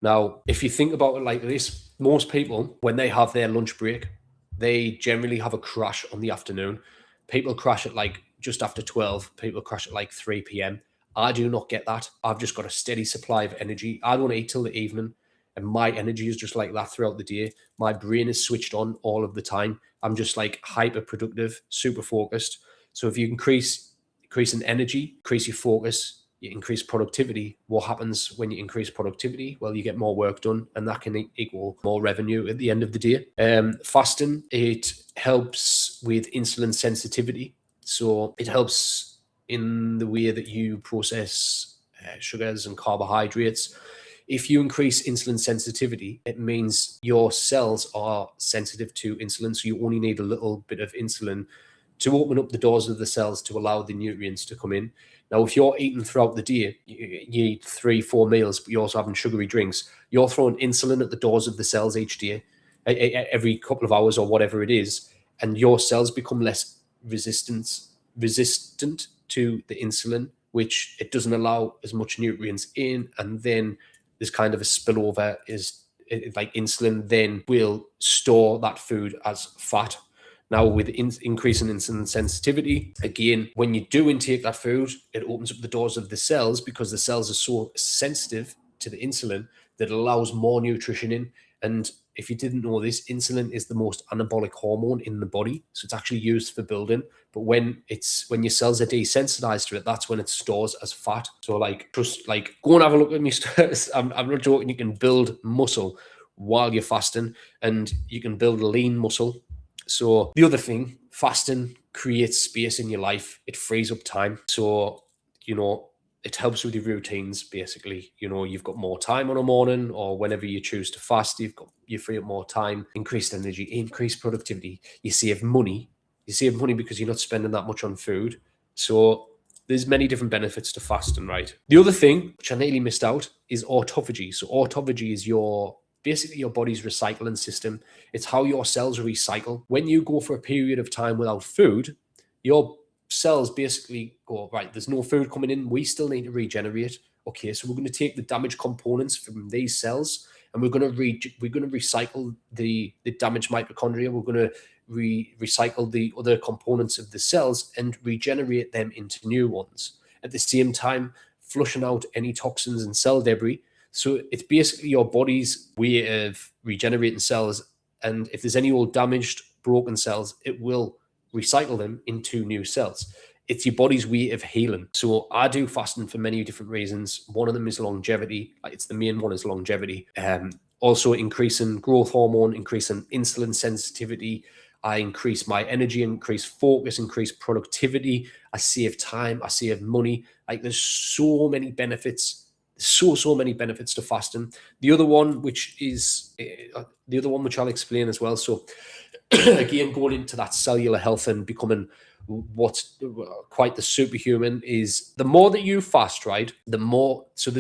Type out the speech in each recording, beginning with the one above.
Now, if you think about it like this, most people, when they have their lunch break, they generally have a crash on the afternoon. People crash at like just after 12, people crash at like 3 p.m. I do not get that. I've just got a steady supply of energy. I don't eat till the evening, and my energy is just like that throughout the day. My brain is switched on all of the time. I'm just like hyper productive, super focused. So if you increase in energy, increase your focus, you increase productivity. What happens when you increase productivity? Well, you get more work done, and that can equal more revenue at the end of the day. Fasting, it helps with insulin sensitivity. So it helps in the way that you process sugars and carbohydrates. If you increase insulin sensitivity, it means your cells are sensitive to insulin. So you only need a little bit of insulin to open up the doors of the cells to allow the nutrients to come in. Now, if you're eating throughout the day, you eat 3-4 meals, but you're also having sugary drinks, you're throwing insulin at the doors of the cells each day, every couple of hours or whatever it is, and your cells become less resistant to the insulin, which it doesn't allow as much nutrients in, and then there's kind of a spillover is like insulin then will store that food as fat. Now, with increasing insulin sensitivity, again, when you do intake that food, it opens up the doors of the cells because the cells are so sensitive to the insulin that it allows more nutrition in. And if you didn't know this, insulin is the most anabolic hormone in the body. So it's actually used for building. But when your cells are desensitized to it, that's when it stores as fat. So just go and have a look at me. I'm not joking. You can build muscle while you're fasting, and you can build lean muscle. So the other thing, fasting creates space in your life. It frees up time. So, it helps with your routines, basically. You've got more time on a morning, or whenever you choose to fast, you free up more time, increased energy, increased productivity. You save money. You save money because you're not spending that much on food. So there's many different benefits to fasting, right? The other thing, which I nearly missed out, is autophagy. So autophagy is basically your body's recycling system. It's how your cells recycle. When you go for a period of time without food, your cells basically go, right, there's no food coming in, we still need to regenerate. Okay, so we're going to take the damaged components from these cells, and we're going to recycle the damaged mitochondria. We're going to recycle the other components of the cells and regenerate them into new ones. At the same time, flushing out any toxins and cell debris. So it's basically your body's way of regenerating cells. And if there's any old damaged, broken cells, it will recycle them into new cells. It's your body's way of healing. So I do fasting for many different reasons. One of them is longevity. It's the main one is longevity. Also increasing growth hormone, increasing insulin sensitivity. I increase my energy, increase focus, increase productivity. I save time, I save money. There's so many benefits. So many benefits to fasting. The other one, which I'll explain as well. So again, going into that cellular health and becoming what's quite the superhuman, is the more that you fast, right? The more. So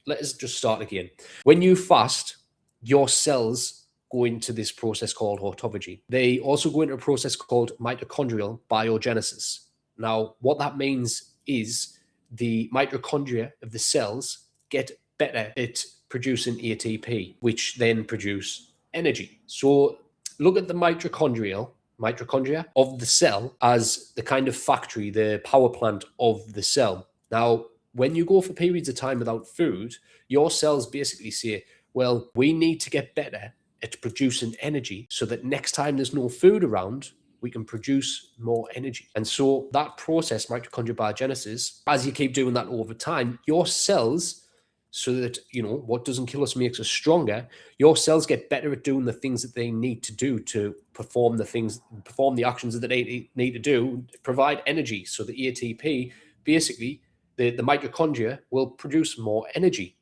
let's just start again. When you fast, your cells go into this process called autophagy. They also go into a process called mitochondrial biogenesis. Now, what that means is the mitochondria of the cells get better at producing ATP, which then produce energy. So look at the mitochondria of the cell as the kind of factory, the power plant of the cell. Now, when you go for periods of time without food, your cells basically say, well, we need to get better at producing energy so that next time there's no food around, we can produce more energy. And so that process, mitochondrial biogenesis, as you keep doing that over time, your cells, so that, what doesn't kill us makes us stronger, your cells get better at doing the things that they need to do to perform the actions that they need to do, provide energy. So the ATP, basically, the mitochondria will produce more energy.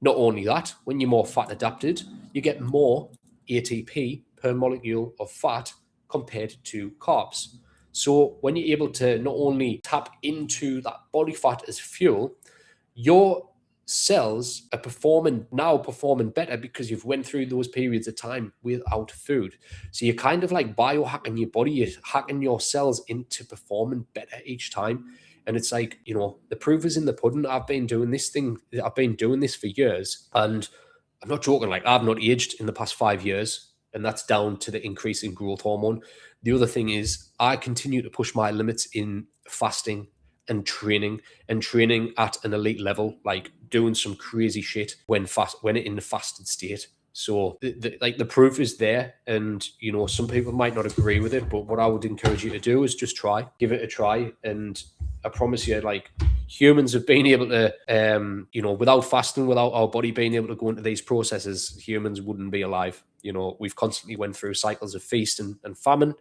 Not only that, when you're more fat adapted, you get more ATP per molecule of fat compared to carbs. So when you're able to not only tap into that body fat as fuel, your cells are performing better because you've went through those periods of time without food. So you're kind of like biohacking your body, you're hacking your cells into performing better each time. And it's the proof is in the pudding. I've been doing this for years, and I'm not joking. Like, I've not aged in the past 5 years, and that's down to the increase in growth hormone. The other thing is, I continue to push my limits in fasting and training at an elite level, like doing some crazy shit when in the fasted state. So like the proof is there, and some people might not agree with it, but what I would encourage you to do is just give it a try, and I promise you, like, humans have been able to, without fasting, without our body being able to go into these processes, humans wouldn't be alive. We've constantly went through cycles of feast and famine,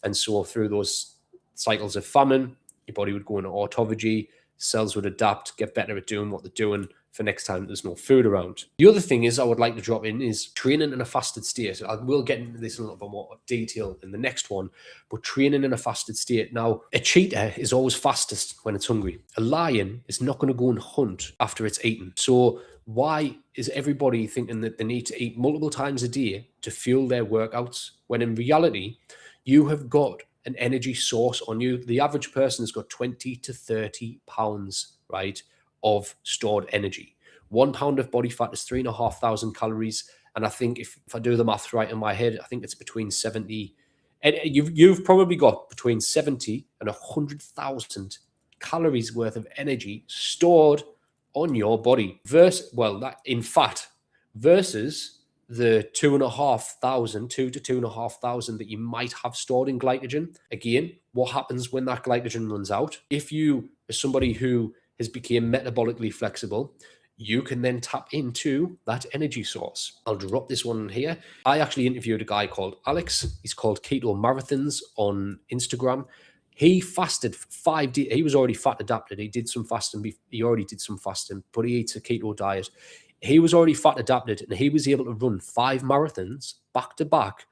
and so through those cycles of famine, your body would go into autophagy, cells would adapt, get better at doing what they're doing for next time there's no food around. The other thing is I would like to drop in is training in a fasted state. I will get into this in a little bit more detail in the next one, but training in a fasted state. Now, a cheetah is always fastest when it's hungry. A lion is not going to go and hunt after it's eaten. So why is everybody thinking that they need to eat multiple times a day to fuel their workouts, when in reality, you have got an energy source on you? The average person has got 20 to 30 pounds, right, of stored energy. 1 pound of body fat is 3,500 calories. And I think if I do the math right in my head, I think it's between 70, and you've probably got between 70 and 100,000 calories worth of energy stored on your body that in fat, versus the 2,500 that you might have stored in glycogen. Again, what happens when that glycogen runs out? If you are somebody who has become metabolically flexible, you can then tap into that energy source. I'll drop this one here. I actually interviewed a guy called Alex. He's called Keto Marathons on Instagram. He fasted for 5 days. He was already fat adapted. He did some fasting. He already did some fasting, but he eats a keto diet. He was already fat adapted, and he was able to run 5 marathons back to back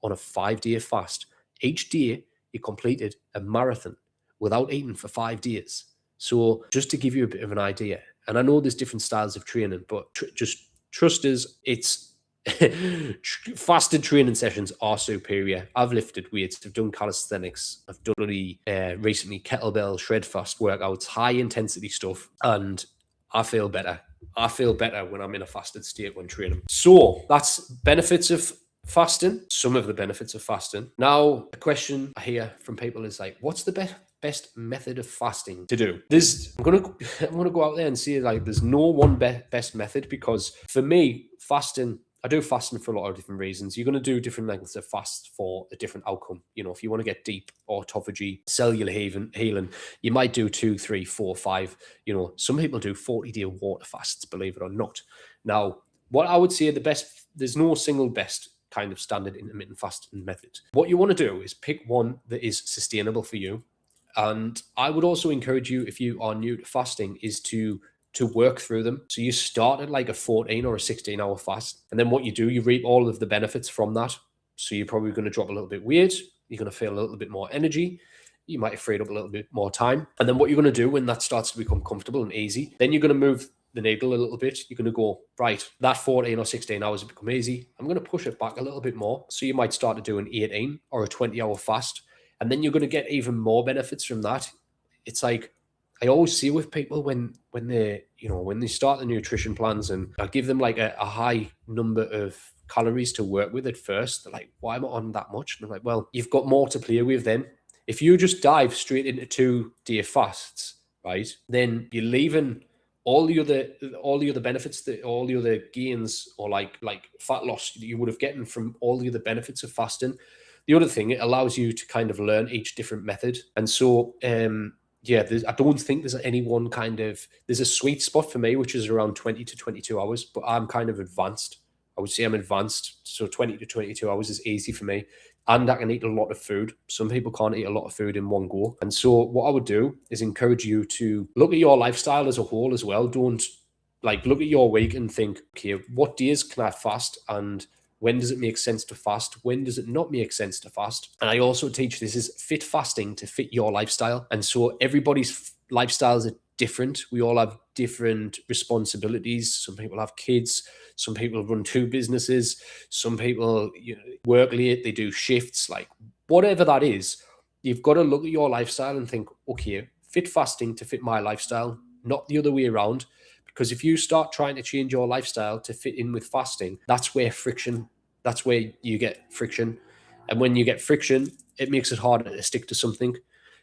on a 5-day fast. Each day, he completed a marathon without eating for 5 days. So just to give you a bit of an idea, and I know there's different styles of training, but just trust us, it's fasted training sessions are superior. I've lifted weights, I've done calisthenics, I've done recently kettlebell shred fast workouts, high intensity stuff, and I feel better. I feel better when I'm in a fasted state when training. So that's benefits of fasting, some of the benefits of fasting. Now, a question I hear from people is like, what's the best method of fasting to do? I'm gonna go out there and say, like, there's no one best method, because for me, I do fasting for a lot of different reasons. You're going to do different lengths of fast for a different outcome. If you want to get deep autophagy, cellular healing, you might do 2, 3, 4, 5. Some people do 40-day water fasts, believe it or not. Now, what I would say there's no single best kind of standard intermittent fasting method. What you want to do is pick one that is sustainable for you. And I would also encourage you, if you are new to fasting, is to work through them. So you start at like a 14 or a 16-hour fast, and then what you do, you reap all of the benefits from that. So you're probably going to drop a little bit weight, you're going to feel a little bit more energy, you might have freed up a little bit more time. And then what you're going to do when that starts to become comfortable and easy, then you're going to move the needle a little bit. You're going to go, right, that 14 or 16 hours has become easy, I'm going to push it back a little bit more. So you might start to do an 18 or a 20-hour fast, and then you're going to get even more benefits from that. It's like, I always see with people when they start the nutrition plans, and I give them like a high number of calories to work with at first, they're like, why am I on that much? And I'm like, well, you've got more to play with then. If you just dive straight into 2-day fasts, right, then you're leaving all the other benefits, all the other gains, or like fat loss that you would have gotten from all the other benefits of fasting. The other thing, it allows you to kind of learn each different method. And so I don't think there's any one there's a sweet spot for me, which is around 20 to 22 hours, but I'm kind of advanced. I would say I'm advanced. So 20 to 22 hours is easy for me. And I can eat a lot of food. Some people can't eat a lot of food in one go. And so what I would do is encourage you to look at your lifestyle as a whole as well. Don't look at your week and think, okay, what days can I fast? And when does it make sense to fast? When does it not make sense to fast? And I also teach this is fit fasting to fit your lifestyle. And so everybody's lifestyles are different. We all have different responsibilities. Some people have kids. Some people run 2 businesses. Some people work late. They do shifts. Like, whatever that is, you've got to look at your lifestyle and think, okay, fit fasting to fit my lifestyle, not the other way around. Because if you start trying to change your lifestyle to fit in with fasting, that's where you get friction. And when you get friction, it makes it harder to stick to something.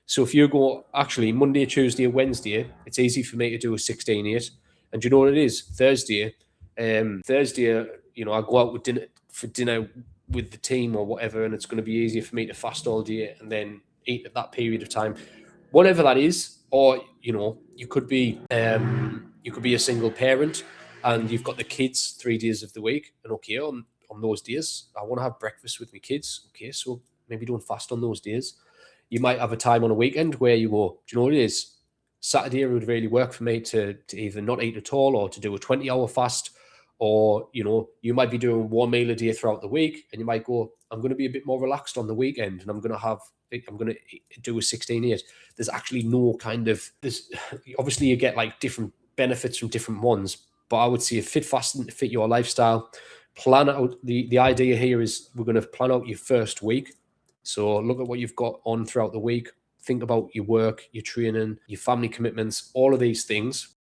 So if you go actually Monday, Tuesday, Wednesday, it's easy for me to do a 16-8. And do you know what it is? Thursday, I go out with dinner with the team or whatever, and it's going to be easier for me to fast all day and then eat at that period of time, whatever that is. Or you could be a single parent and you've got the kids 3 days of the week, and okay, on those days I want to have breakfast with my kids. Okay, so maybe don't fast on those days. You might have a time on a weekend where you go, do you know what it is? Saturday would really work for me to either not eat at all or to do a 20-hour fast. Or, you might be doing one meal a day throughout the week, and you might go, I'm going to be a bit more relaxed on the weekend and I'm going to do a 16-8. There's actually no kind of, there's obviously you get like different benefits from different ones, but I would say fit fasting to fit your lifestyle. Plan out, the idea here is we're going to plan out your first week. So look at what you've got on throughout the week. Think about your work, your training, your family commitments, all of these things.